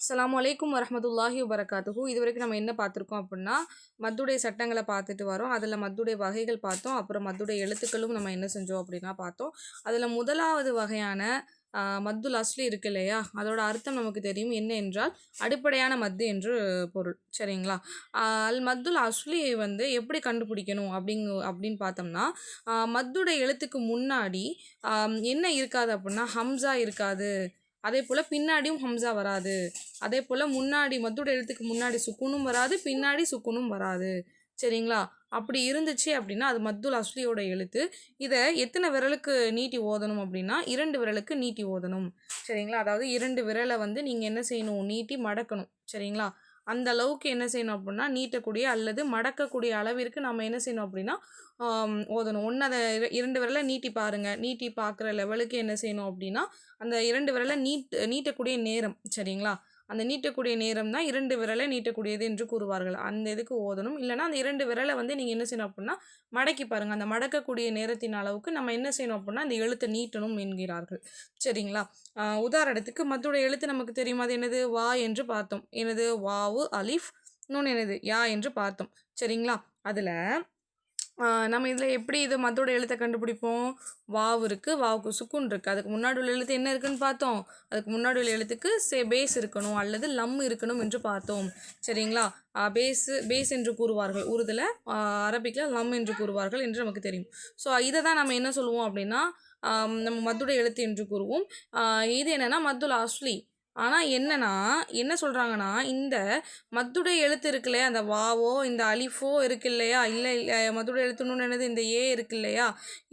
அஸ்ஸலாமு அலைக்கும் வரஹ்மத்துல்லாஹி வபரகாத்துஹு. இதுவரைக்கும் நம்ம என்ன பார்த்துருக்கோம் அப்படின்னா, மத்துடைய சட்டங்கள பார்த்துட்டு வரோம். அதில மத்துடைய வகைகள் பார்த்தோம். அப்புறம் மத்துடைய எழுத்துக்களும் நம்ம என்ன செஞ்சோம் அப்படின்னா பார்த்தோம். அதில முதலாவது வகையான மத்துல் அஸ்லி இருக்கு இல்லையா? அதோட அர்த்தம் நமக்கு தெரியும். என்ன என்றால், அடிப்படையான மத்து என்று பொருள். சரிங்களா? அல் மத்துல் அஸ்லி வந்து எப்படி கண்டுபிடிக்கணும் அப்படின்னு பார்த்தோம்னா, மத்துடைய எழுத்துக்கு முன்னாடி என்ன இருக்காது அப்படின்னா, ஹம்ஸா இருக்காது. அதேபோல பின்னாடியும் ஹம்ஸா வராது. அதேபோல முன்னாடி மத்தோட எழுத்துக்கு முன்னாடி சுக்கூனும் வராது, பின்னாடி சுக்கூனும் வராது. சரிங்களா? அப்படி இருந்துச்சு அப்படின்னா, அது மத்துல் அஸ்லியோட எழுத்து. இத எத்தன விரலுக்கு நீட்டி ஓதணும் அப்படின்னா, 2 விரலுக்கு நீட்டி ஓதணும். சரிங்களா? அதாவது 2 விரல வந்து நீங்க என்ன செய்யணும்? நீட்டி மடக்கணும். சரிங்களா? அந்த அளவுக்கு என்ன செய்யணும் அப்படின்னா, நீட்டக்கூடிய அல்லது மடக்கக்கூடிய அளவிற்கு நம்ம என்ன செய்யணும் அப்படின்னா, ஓதணும். ஒண்ணு அத 2 விரல நீட்டி பாருங்க. நீட்டி பார்க்குற லெவலுக்கு என்ன செய்யணும் அப்படின்னா, அந்த 2 விரல நீட்டக்கூடிய நேரம். சரிங்களா? அந்த நீட்டக்கூடிய நேரம் தான் 2 விரலை நீட்டக்கூடியது என்று கூறுவார்கள். அந்த இதுக்கு ஓதணும். இல்லன்னா அந்த 2 விரல வந்து நீங்க என்ன செய்யணும் அப்புட்ன்னா, மடக்கி பாருங்க. அந்த மடக்கக்கூடிய நேரத்தின் அளவுக்கு நம்ம என்ன செய்யணும் அப்புட்ன்னா, அந்த எழுத்த நீட்டணும் என்கிறார்கள். சரிங்களா? உதாரணத்துக்கு மத்தோட எழுத்து நமக்கு தெரியும். அது என்னது? வா என்று பார்த்தோம். என்னது? வாவு, அலிஃப், இன்னொன்னு என்னது? யா என்று பார்த்தோம். சரிங்களா? அதுல நம்ம இதில் எப்படி இது மத்தோட எழுத்தை கண்டுபிடிப்போம்? வாவு இருக்கு. வாவுக்கு சுக்குன் இருக்கு. அதுக்கு முன்னாடி உள்ள எழுத்து என்ன இருக்குன்னு பார்த்தோம். அதுக்கு முன்னாடி உள்ள எழுத்துக்கு பேஸ் இருக்கணும் அல்லது லம் இருக்கணும் என்று பார்த்தோம். சரிங்களா? பேஸ் என்று கூறுவார்கள். உருதுல அரபிக்கில் லம் என்று கூறுவார்கள் என்று நமக்கு தெரியும். ஸோ இதை தான் நம்ம என்ன சொல்லுவோம் அப்படின்னா, நம்ம மத்தோட எழுத்து என்று கூறுவோம். இது என்னன்னா மத்துல் அஸ்லி. ஆனால் என்னன்னா, என்ன சொல்கிறாங்கன்னா, இந்த மத்துடைய எழுத்து இருக்கு இல்லையா? அந்த வாவோ, இந்த அலிஃபோ இருக்கு இல்லையா? இல்லை மத்துடைய எழுத்து இன்னொன்று என்னது? இந்த ஏ இருக்கு இல்லையா?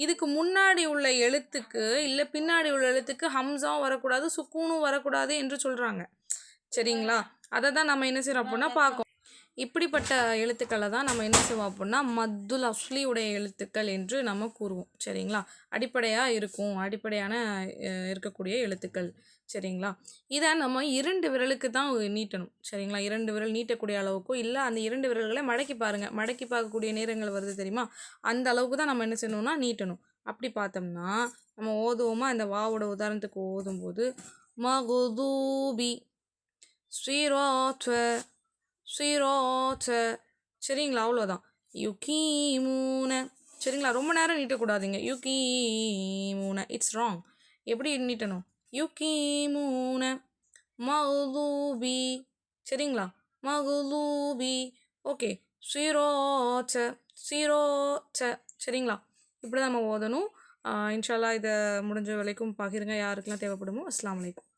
இதுக்கு முன்னாடி உள்ள எழுத்துக்கு, இல்லை பின்னாடி உள்ள எழுத்துக்கு ஹம்ஸாவும் வரக்கூடாது, சுக்கூனும் வரக்கூடாது என்று சொல்கிறாங்க. சரிங்களா? அதை தான் நம்ம என்ன செய்கிறோம் அப்படின்னா பார்க்கோம். இப்படிப்பட்ட எழுத்துக்களை தான் நம்ம என்ன செய்வோம் அப்படின்னா, மத்துல் அஸ்லியுடைய எழுத்துக்கள் என்று நம்ம கூறுவோம். சரிங்களா? அடிப்படையாக இருக்கும். அடிப்படையான இருக்கக்கூடிய எழுத்துக்கள். சரிங்களா? இதை நம்ம 2 விரலுக்கு தான் நீட்டணும். சரிங்களா? 2 விரல் நீட்டக்கூடிய அளவுக்கோ, இல்லை அந்த 2 விரல்களை மடக்கி பாருங்க. மடக்கி பார்க்கக்கூடிய நேரங்கள் வருது தெரியுமா? அந்த அளவுக்கு தான் நம்ம என்ன செய்யணும்னா நீட்டணும். அப்படி பார்த்தோம்னா, நம்ம ஓதுவோமா? இந்த வாவோட உதாரணத்துக்கு ஓதும்போது, மகுதூபி ஸ்ரீராட்ச சிரோச்ச. சரிங்களா? அவ்வளோதான். யுகீமூன. சரிங்களா? ரொம்ப நேரம் நீட்டக்கூடாதுங்க. யுகீமூன. It's wrong. எப்படி நீட்டணும்? யுகீமூன மகுதூபி. சரிங்களா? மகுதூபி. ஓகே. சிரோச்ச சிரோச்ச. சரிங்களா? இப்படி தான் நம்ம ஓதணும். இன்ஷா அல்லாஹ் இதை முடிஞ்ச வரைக்கும் பகிருங்க யாருக்கெல்லாம் தேவைப்படுமோ. அஸ்ஸலாமு அலைக்கும்.